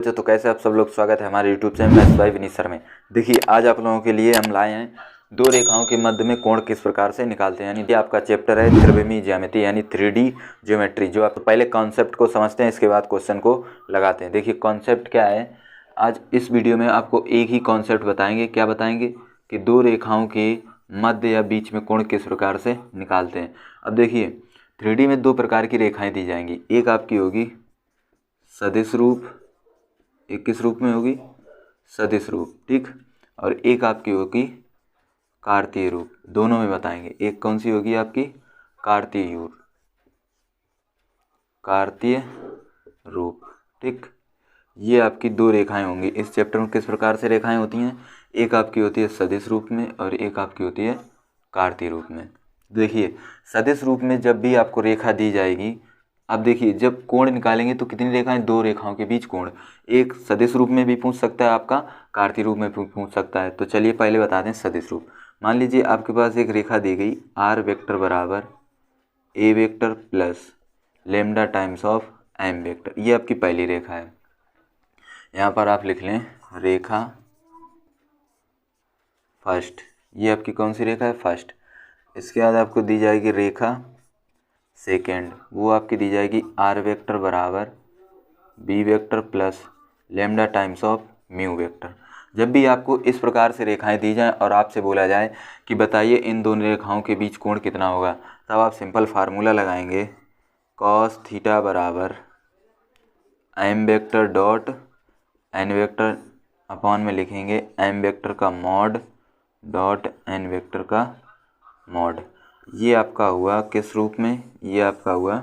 तो कैसे आप सब लोग, स्वागत है हमारे YouTube channel maths by Vineet sir में। देखिए आज आप लोगों के लिए हम लाए हैं दो रेखाओं के मध्य में कोण किस प्रकार से निकालते हैं। यानी ये आपका चैप्टर है त्रिविमीय ज्यामिति यानी 3D ज्योमेट्री। जो आप पहले कॉन्सेप्ट को समझते हैं, इसके बाद क्वेश्चन को लगाते हैं। देखिए कॉन्सेप्ट क्या है, आज इस वीडियो में आपको एक ही कॉन्सेप्ट बताएंगे। क्या बताएंगे कि दो रेखाओं के मध्य या बीच में कोण किस प्रकार से निकालते हैं। अब देखिए 3D में दो प्रकार की रेखाएँ दी जाएंगी। एक आपकी होगी सदिश रूप, एक किस रूप में होगी, सदिश रूप, ठीक। और एक आपकी होगी कार्तीय रूप। दोनों में बताएंगे। एक कौन सी होगी आपकी, कार्तीय रूप, ठीक। ये आपकी दो रेखाएं होंगी। इस चैप्टर में किस प्रकार से रेखाएं होती हैं, एक आपकी होती है सदिश रूप में और एक आपकी होती है कार्तीय रूप में। देखिए सदिश रूप में जब भी आपको रेखा दी जाएगी, अब देखिए जब कोण निकालेंगे तो कितनी रेखाएं, दो रेखाओं के बीच कोण। एक सदिश रूप में भी पूछ सकता है आपका, कार्तीय रूप में पूछ सकता है। तो चलिए पहले बता दें सदिश रूप। मान लीजिए आपके पास एक रेखा दी गई, आर वेक्टर बराबर a vector plus lambda times of m vector. ये आपकी पहली रेखा है। यहाँ पर आप लिख लें रेखा फर्स्ट। ये आपकी कौन सी रेखा है, फर्स्ट। इसके बाद आपको दी जाएगी रेखा सेकेंड, वो आपकी दी जाएगी आर वेक्टर बराबर B vector plus lambda times of mu vector. जब भी आपको इस प्रकार से रेखाएं दी जाएं और आपसे बोला जाए कि बताइए इन दोनों रेखाओं के बीच कोण कितना होगा, तब आप सिंपल फार्मूला लगाएंगे कॉस थीटा बराबर M vector dot N vector upon में लिखेंगे एम वेक्टर का मॉड डॉट एन वेक्टर का मॉड। ये आपका हुआ किस रूप में, ये आपका हुआ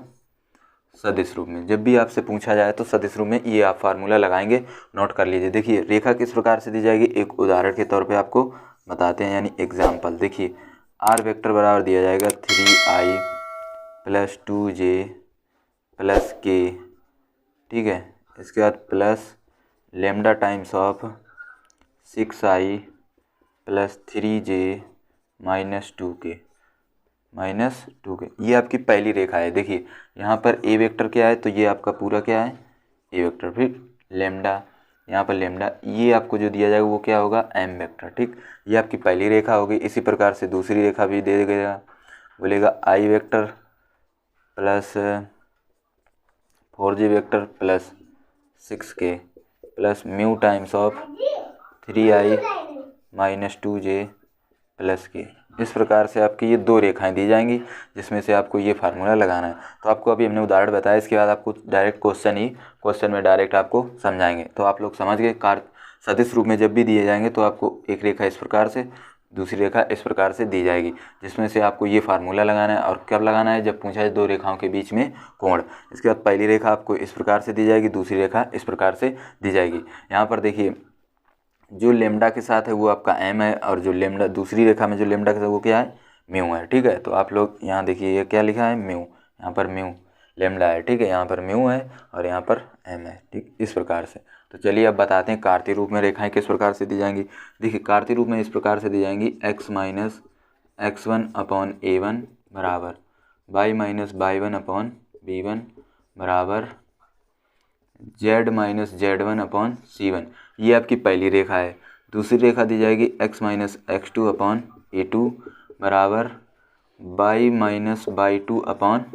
सदिश रूप में। जब भी आपसे पूछा जाए तो सदिश रूप में ये आप फार्मूला लगाएंगे, नोट कर लीजिए। देखिए रेखा किस प्रकार से दी जाएगी, एक उदाहरण के तौर पे आपको बताते हैं, यानी एग्जाम्पल। देखिए आर वेक्टर बराबर दिया जाएगा 3i plus 2j plus k, ठीक है। इसके बाद plus lambda times of 6i plus 3j minus 2k। ये आपकी पहली रेखा है। देखिए यहाँ पर ए वेक्टर क्या है, तो ये आपका पूरा क्या है, ए वेक्टर, फिर लेमडा, यहाँ पर लेमडा, ये आपको जो दिया जाएगा वो क्या होगा, एम वेक्टर, ठीक। ये आपकी पहली रेखा होगी। इसी प्रकार से दूसरी रेखा भी दे देगा, बोलेगा i vector plus 4j vector plus 6k plus mu times of 3i minus 2j plus k। इस प्रकार से आपकी ये दो रेखाएं दी जाएंगी, जिसमें से आपको ये फार्मूला लगाना है। तो आपको अभी हमने उदाहरण बताया, इसके बाद आपको डायरेक्ट क्वेश्चन में डायरेक्ट आपको समझाएंगे। तो आप लोग समझ गए। सदिश रूप में जब भी दिए जाएंगे तो आपको एक रेखा इस प्रकार से, दूसरी रेखा इस प्रकार से दी जाएगी, जिसमें से आपको ये फार्मूला लगाना है। और कब लगाना है, जब पूछा है दो रेखाओं के बीच में कोण। इसके बाद पहली रेखा आपको इस प्रकार से दी जाएगी, दूसरी रेखा इस प्रकार से दी जाएगी। यहाँ पर देखिए जो लेमडा के साथ है वो आपका एम है, और जो लेमडा दूसरी रेखा में जो लेमडा के साथ वो क्या है, म्यू है, ठीक है। तो आप लोग यहाँ देखिए ये क्या लिखा है, म्यू, यहाँ पर म्यू लेमडा है, ठीक है। यहाँ पर म्यू है और यहाँ पर एम है, ठीक, इस प्रकार से। तो चलिए अब बताते हैं कार्तीय रूप में रेखाएं किस प्रकार से दी जाएंगी। देखिए कार्तीय रूप में इस प्रकार से दी जाएंगी, x minus x1 upon a1 बराबर y minus y1 upon b1 बराबर z minus z1 upon c1। ये आपकी पहली रेखा है। दूसरी रेखा दी जाएगी x minus x2 upon a2 बराबर y minus y2 upon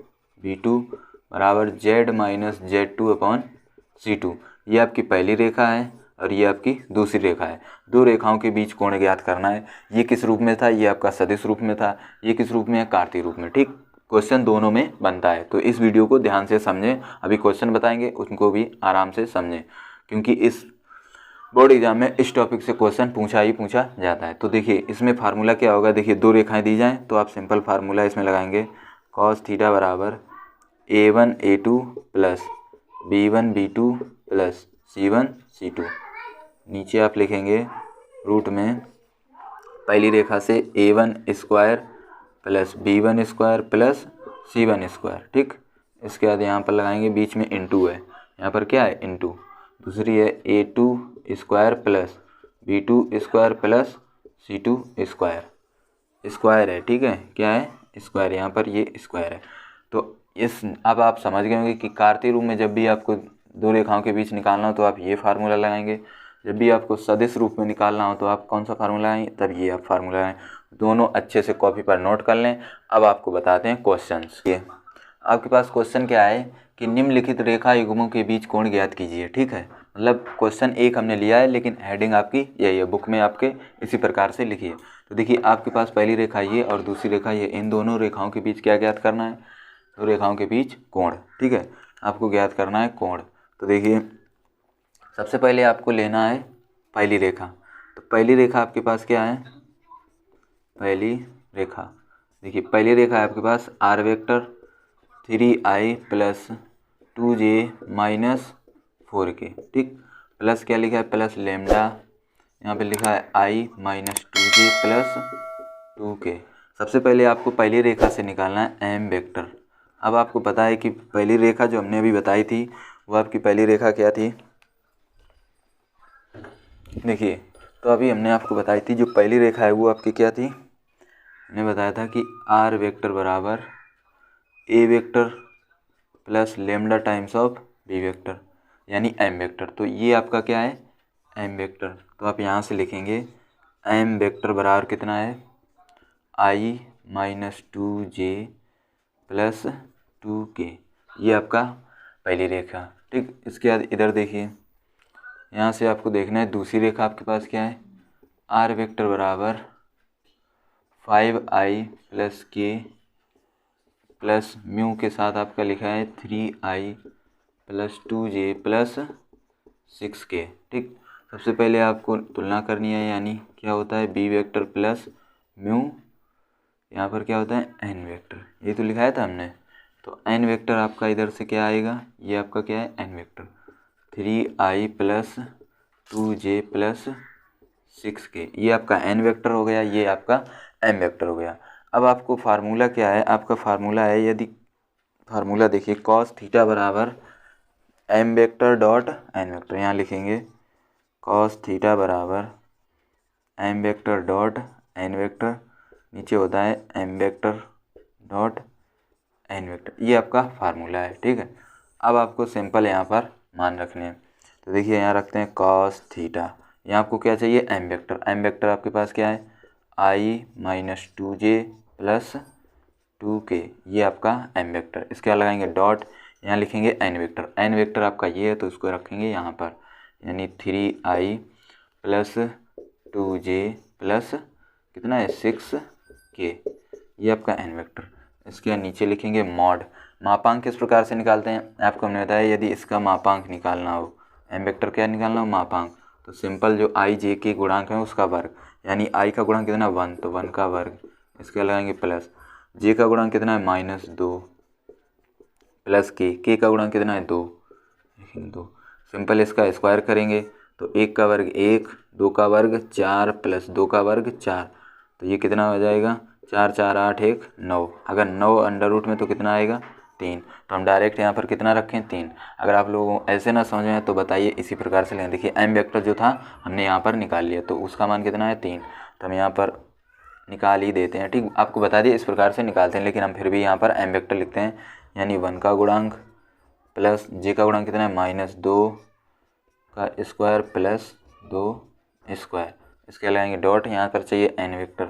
b2 बराबर z minus z2 upon c2। ये आपकी पहली रेखा है और ये आपकी दूसरी रेखा है। दो रेखाओं के बीच कोण ज्ञात करना है। ये किस रूप में था, ये आपका सदिश रूप में था। ये किस रूप में है, कार्तीय रूप में, ठीक। क्वेश्चन दोनों में बनता है, तो इस वीडियो को ध्यान से समझें। अभी क्वेश्चन बताएंगे, उनको भी आराम से समझें, क्योंकि इस बोर्ड एग्जाम में इस टॉपिक से क्वेश्चन पूछा जाता है। तो देखिए इसमें फार्मूला क्या होगा, देखिए दो रेखाएं दी जाएं तो आप सिंपल फार्मूला इसमें लगाएंगे कॉस थीटा बराबर a1 a2 plus b1 b2 plus c1 c2। नीचे आप लिखेंगे रूट में पहली रेखा से a1 square plus b1 square plus c1 square, ठीक। इसके बाद यहाँ पर लगाएंगे, बीच में इनटू है, यहाँ पर क्या है, इनटू। दूसरी है a2 square plus b2 square plus c2 square है, ठीक है। क्या है, स्क्वायर, यहाँ पर ये स्क्वायर है। तो अब आप समझ गए होंगे कि कार्तीय रूप में जब भी आपको दो रेखाओं के बीच निकालना हो तो आप ये फार्मूला लगाएंगे, जब भी आपको सदिश रूप में निकालना हो तो आप कौन सा फार्मूला लगाएंगे, तब ये आप फार्मूला लगाएं। दोनों अच्छे से कॉपी पर नोट कर लें। अब आपको बताते हैं क्वेश्चंस। ये आपके पास क्वेश्चन क्या है कि निम्नलिखित रेखा युग्मों के बीच कोण ज्ञात कीजिए। ठीक है, मतलब क्वेश्चन एक हमने लिया है लेकिन हेडिंग आपकी यही है, बुक में आपके इसी प्रकार से लिखी है। तो देखिए आपके पास पहली रेखा ये और दूसरी रेखा ये, इन दोनों रेखाओं के बीच क्या ज्ञात करना है, दो रेखाओं के बीच कोण। ठीक है, आपको ज्ञात करना है कोण। तो देखिए सबसे पहले आपको लेना है पहली रेखा। तो पहली रेखा आपके पास क्या है, पहली रेखा, देखिए पहली रेखा है आपके पास r vector 3i plus 2j minus 4k। ठीक, प्लस क्या लिखा है, प्लस लेमडा, यहाँ पे लिखा है i minus 2j plus 2k। सबसे पहले आपको पहली रेखा से निकालना है m वेक्टर। अब आपको पता है कि पहली रेखा जो हमने अभी बताई थी वो आपकी पहली रेखा क्या थी, देखिए तो अभी हमने आपको बताई थी जो पहली रेखा है वो आपकी क्या थी, हमने बताया था कि r वेक्टर बराबर a vector plus lambda times of b vector यानी m वेक्टर। तो ये आपका क्या है, m वेक्टर। तो आप यहाँ से लिखेंगे m वेक्टर बराबर कितना है, i minus 2j plus 2k। ये आपका पहली रेखा। ठीक, इसके बाद इधर देखिए, यहाँ से आपको देखना है दूसरी रेखा आपके पास क्या है, r वेक्टर बराबर 5i plus k plus mu के साथ आपका लिखा है 3i plus 2j plus 6k। ठीक, सबसे पहले आपको तुलना करनी है, यानी क्या होता है b वेक्टर प्लस म्यू, यहाँ पर क्या होता है n वेक्टर, ये तो लिखाया था हमने। तो n वेक्टर आपका इधर से क्या आएगा, ये आपका क्या है n vector 3i plus 2j plus 6k, ये आपका n वेक्टर हो गया, ये आपका m वेक्टर हो गया। अब आपको फार्मूला क्या है, आपका फार्मूला है, यदि फार्मूला देखिए cos थीटा बराबर m vector dot n vector, यहाँ लिखेंगे cos थीटा बराबर m vector dot n vector, नीचे होता है m vector dot n vector, ये आपका फार्मूला है। ठीक है, अब आपको सिंपल यहाँ पर मान रखने हैं। तो देखिए यहाँ रखते हैं cos थीटा, यहाँ आपको क्या चाहिए m वेक्टर, m वेक्टर आपके पास क्या है i minus 2j plus 2k, ये आपका m वेक्टर। इसके बाद लगाएंगे डॉट, यहाँ लिखेंगे n वेक्टर, n वेक्टर आपका ये है तो इसको रखेंगे यहाँ पर, यानी 3i प्लस 2j प्लस कितना है 6k, ये आपका n वेक्टर। इसके बाद नीचे लिखेंगे मॉड। मापांक किस प्रकार से निकालते हैं, आपको हमने बताया यदि इसका मापांक निकालना हो, m वेक्टर क्या निकालना हो मापांक, तो सिंपल जो i j के गुणांक है उसका वर्ग, यानी i का गुणांक कितना 1 तो 1 का वर्ग, इसके लगाएंगे प्लस j का गुणांक कितना है माइनस 2 प्लस k का गुणांक कितना है 2, लेकिन 2 सिंपल इसका स्क्वायर करेंगे तो 1 का वर्ग 1, 2 का वर्ग 4 प्लस 2 का वर्ग 4, तो ये कितना हो जाएगा 4 4 8 1 9, अगर 9 अंडर रूट में तो कितना आएगा 3, तो हम डायरेक्ट यहाँ पर कितना रखें 3। अगर आप लोगों ऐसे ना समझें तो बताइए इसी प्रकार से लें। देखिए m वेक्टर जो था हमने यहाँ पर निकाल लिया तो उसका मान कितना है 3, तो हम यहाँ पर निकाल ही देते हैं। ठीक, आपको बता दिए इस प्रकार से निकालते हैं, लेकिन हम फिर भी यहाँ पर m वेक्टर लिखते हैं, यानी 1 का गुणांक प्लस j का गुणांक कितना है माइनस 2 का स्क्वायर प्लस 2 स्क्वायर, इसके लगाएंगे डॉट, यहाँ पर चाहिए n वेक्टर।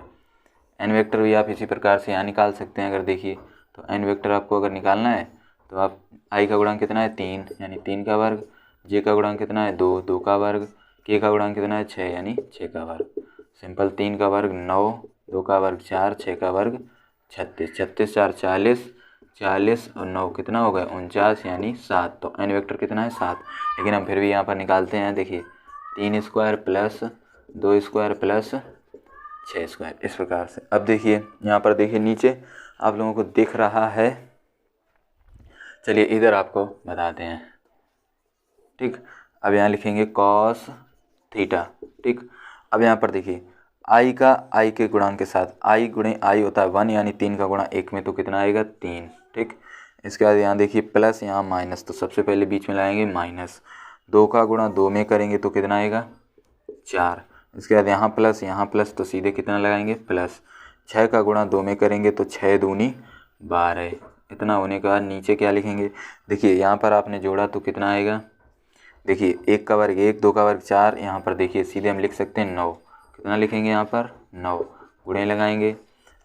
n वेक्टर भी आप इसी प्रकार से यहाँ निकाल सकते हैं। अगर देखिए तो n वेक्टर आपको अगर निकालना है तो आप i का गुणांक कितना है 3 यानी 3 का वर्ग, j का गुणांक कितना है 2 2 का वर्ग, k का गुणांक कितना है 6 यानी 6 का वर्ग। सिंपल 3 का वर्ग 9, 2 का वर्ग 4, 6 का वर्ग 36, 36 4 40, 40 और 9 कितना हो गया 49 यानी 7, तो n वेक्टर कितना है 7। लेकिन हम फिर भी यहाँ पर निकालते हैं, देखिए 3 square plus 2 square plus 6 square, इस प्रकार से। अब देखिए यहाँ पर देखिए नीचे आप लोगों को दिख रहा है, चलिए इधर आपको बताते हैं। ठीक, अब यहाँ लिखेंगे कॉस थीटा। ठीक, अब यहाँ पर देखिए आई का आई के गुणांक के साथ आई गुणे आई होता है 1, यानी 3 का गुणा 1 में तो कितना आएगा 3। ठीक, इसके बाद यहाँ देखिए प्लस यहाँ माइनस, तो सबसे पहले बीच में लाएंगे माइनस, 2 का गुणा 2 में करेंगे तो कितना आएगा 4। इसके बाद यहाँ प्लस तो सीधे कितना लगाएंगे प्लस, 6 का गुणा 2 में करेंगे तो 6 दूनी 12। इतना होने के बाद नीचे क्या लिखेंगे, देखिए यहाँ पर आपने जोड़ा तो कितना आएगा देखिए 1 का वर्ग 1, 2 का वर्ग 4, यहाँ पर देखिए सीधे हम लिख सकते हैं 9। कितना लिखेंगे यहाँ पर 9, गुणे लगाएंगे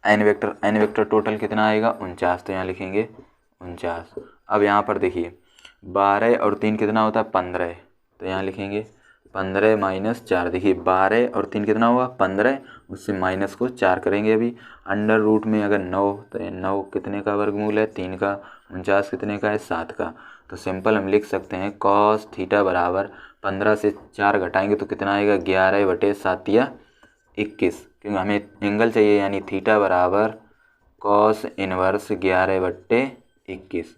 n वेक्टर टोटल कितना आएगा 49, तो यहाँ लिखेंगे 49। अब यहाँ पर देखिए 12 और 3 कितना होता है 15, तो यहाँ लिखेंगे 15 माइनस 4। देखिए 12 और 3 कितना हुआ 15, उससे माइनस को 4 करेंगे अभी। अंडर रूट में अगर 9, तो ये 9 कितने का वर्गमूल है 3 का, 49 कितने का है 7 का। तो सिंपल हम लिख सकते हैं कॉस थीटा बराबर 15 से 4 घटाएंगे तो कितना आएगा 11/7 या 21, क्योंकि हमें एंगल चाहिए, यानी थीटा बराबर कॉस इनवर्स 11/21।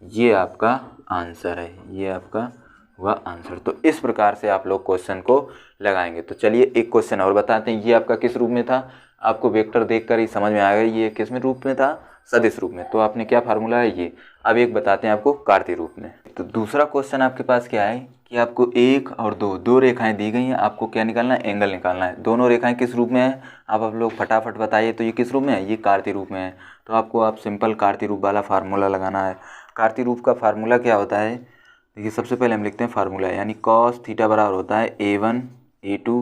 ये आपका आंसर है, ये आपका हुआ आंसर। तो इस प्रकार से आप लोग क्वेश्चन को लगाएंगे। तो चलिए एक क्वेश्चन और बताते हैं। ये आपका किस रूप में था, आपको वेक्टर देखकर ही समझ में आ गया ये किस में रूप में था, सदिश रूप में। तो आपने क्या फार्मूला है ये, अब एक बताते हैं आपको कार्तीय रूप में। तो दूसरा क्वेश्चन आपके पास क्या है कि आपको 1 और 2 रेखाएं दी गई हैं, आपको क्या निकालना है एंगल निकालना है। दोनों रेखाएं किस रूप में है, आप लोग फटाफट बताइए। तो ये किस रूप में है, ये कार्तीय रूप में है। तो आपको आप सिंपल कार्तीय रूप वाला फार्मूला लगाना है। कार्तीय रूप का फार्मूला क्या होता है, देखिए सबसे पहले हम लिखते हैं फार्मूला, यानी कॉस थीटा बराबर होता है a1 a2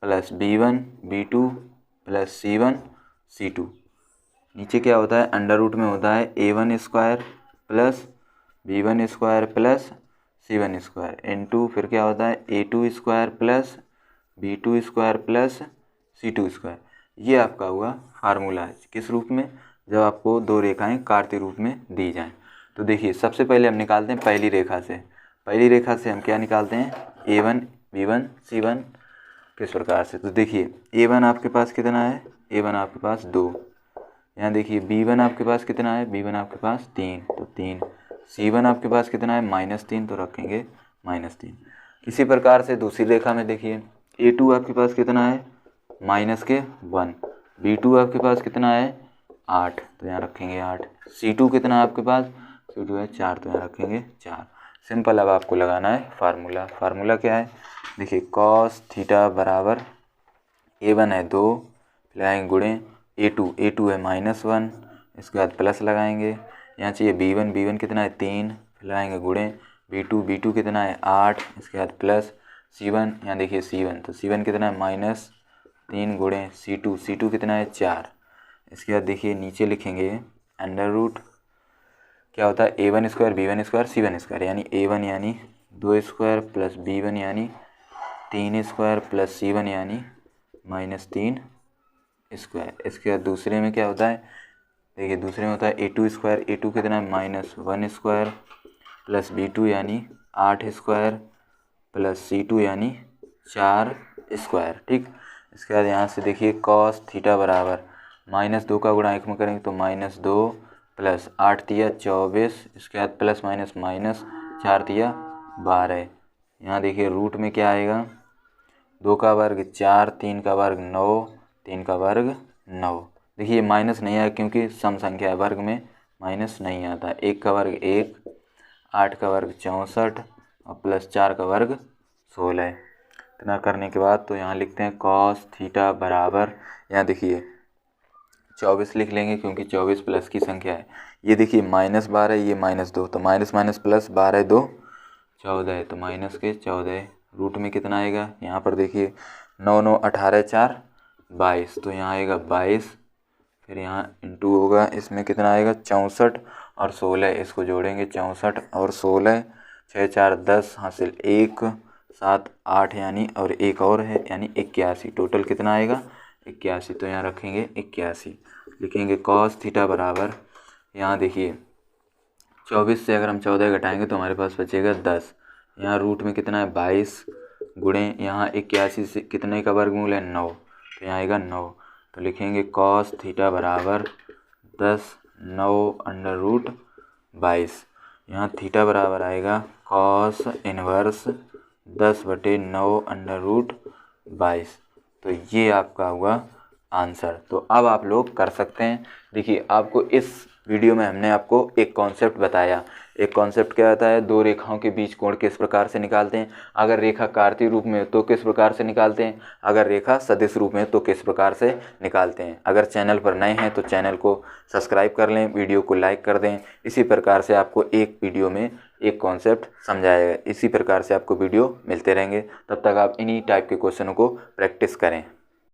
plus b1 b2 plus c1 c2। नीचे क्या होता है अंडर रूट में होता है a1 square plus b1 square plus c1 square into फिर क्या होता है a2 square plus b2 square plus c2 square. ये आपका हुआ फार्मूला है किस रूप में, जब आपको 2 रेखाएं कार्तीय रूप में दी जाएं। तो देखिए सबसे पहले हम निकालते हैं पहली रेखा से। पहली रेखा से हम क्या निकालते हैं a1 b1 c1 किस प्रकार से। तो देखिए a1 आपके पास कितना है, a1 आपके पास 2, यहाँ देखिए b1 आपके पास कितना है, b1 आपके पास 3, तो 3। c1 आपके पास कितना है -3, तो रखेंगे -3। इसी प्रकार से दूसरी रेखा में देखिए a2 आपके पास कितना है -1, b2 आपके पास कितना है 8, तो यहाँ रखेंगे 8। c2 कितना है आपके पास, c2 है 4, तो यहाँ रखेंगे 4। सिंपल अब आपको लगाना है फार्मूला। फार्मूला क्या है, देखिए कॉस थीटा बराबर a1 है 2, फिर आएंगे गुणे a2 है -1, इसके बाद प्लस लगाएंगे। यहाँ चाहिए b1 कितना है 3, फिर आएंगे गुणे b2 कितना है 8, इसके बाद प्लस c1, यहाँ देखिए c1, तो c1 कितना है -3 गुणे c2 कितना है 4। इसके बाद देखिए नीचे लिखेंगे अंडर रूट क्या होता है a1 square b1 square c1 square, यानी a1 यानी 2 स्क्वायर प्लस b1 यानी 3 स्क्वायर प्लस c1 यानी -3 स्क्वायर। इसके बाद दूसरे में क्या होता है, देखिए दूसरे में होता है a2 स्क्वायर, a2 कितना है -1 स्क्वायर प्लस b2 यानी 8 स्क्वायर प्लस c2 यानी 4 स्क्वायर। ठीक, इसके बाद यहाँ से देखिए कॉस थीटा बराबर -2 का गुणा 1 में करेंगे तो -2 प्लस 8 तिया 24, इसके बाद प्लस माइनस माइनस 4 तिया 12। यहाँ देखिए रूट में क्या आएगा 2 का वर्ग 4, 3 का वर्ग 9, 3 का वर्ग 9। देखिए माइनस नहीं आया क्योंकि सम संख्या है, वर्ग में माइनस नहीं आता। 1 का वर्ग 1, 8 का वर्ग 64 और प्लस 4 का वर्ग 16। इतना करने के बाद तो यहाँ लिखते हैं कॉस थीटा बराबर, यहाँ देखिए 24 लिख लेंगे क्योंकि 24 प्लस की संख्या है। ये देखिए -12, ये -2, तो माइनस माइनस प्लस 12 2 14, तो माइनस के 14। रूट में कितना आएगा, यहाँ पर देखिए 9 9 18 4 22, तो यहाँ आएगा 22। फिर यहाँ इंटू होगा, इसमें कितना आएगा 64 और 16, इसको जोड़ेंगे 64 और 16, 6 4 10 हासिल 1 7 8 यानी और एक और है यानी 81। टोटल कितना आएगा 81, तो यहाँ रखेंगे 81। लिखेंगे कॉस थीटा बराबर, यहाँ देखिए 24 से अगर हम 14 घटाएंगे तो हमारे पास बचेगा 10। यहाँ रूट में कितना है 22 गुणे यहाँ 81 से कितने का वर्गमूल है 9, तो यहाँ आएगा 9। तो लिखेंगे कॉस थीटा बराबर 10 9 अंडर रूट 22। यहाँ थीटा बराबर आएगा कॉस इनवर्स 10/9 अंडर रूट 22। तो ये आपका हुआ आंसर। तो अब आप लोग कर सकते हैं। देखिए आपको इस वीडियो में हमने आपको एक कॉन्सेप्ट बताया एक कॉन्सेप्ट क्या आता है, दो रेखाओं के बीच कोण किस प्रकार से निकालते हैं, अगर रेखा कार्तीय रूप में तो किस प्रकार से निकालते हैं, अगर रेखा सदिश रूप में तो किस प्रकार से निकालते हैं। अगर चैनल पर नए हैं तो चैनल को सब्सक्राइब कर लें, वीडियो को लाइक कर दें। इसी प्रकार से आपको एक वीडियो में एक कॉन्सेप्ट समझाया गया। इसी प्रकार से आपको वीडियो मिलते रहेंगे। तब तक आप इन्हीं टाइप के क्वेश्चनों को प्रैक्टिस करें।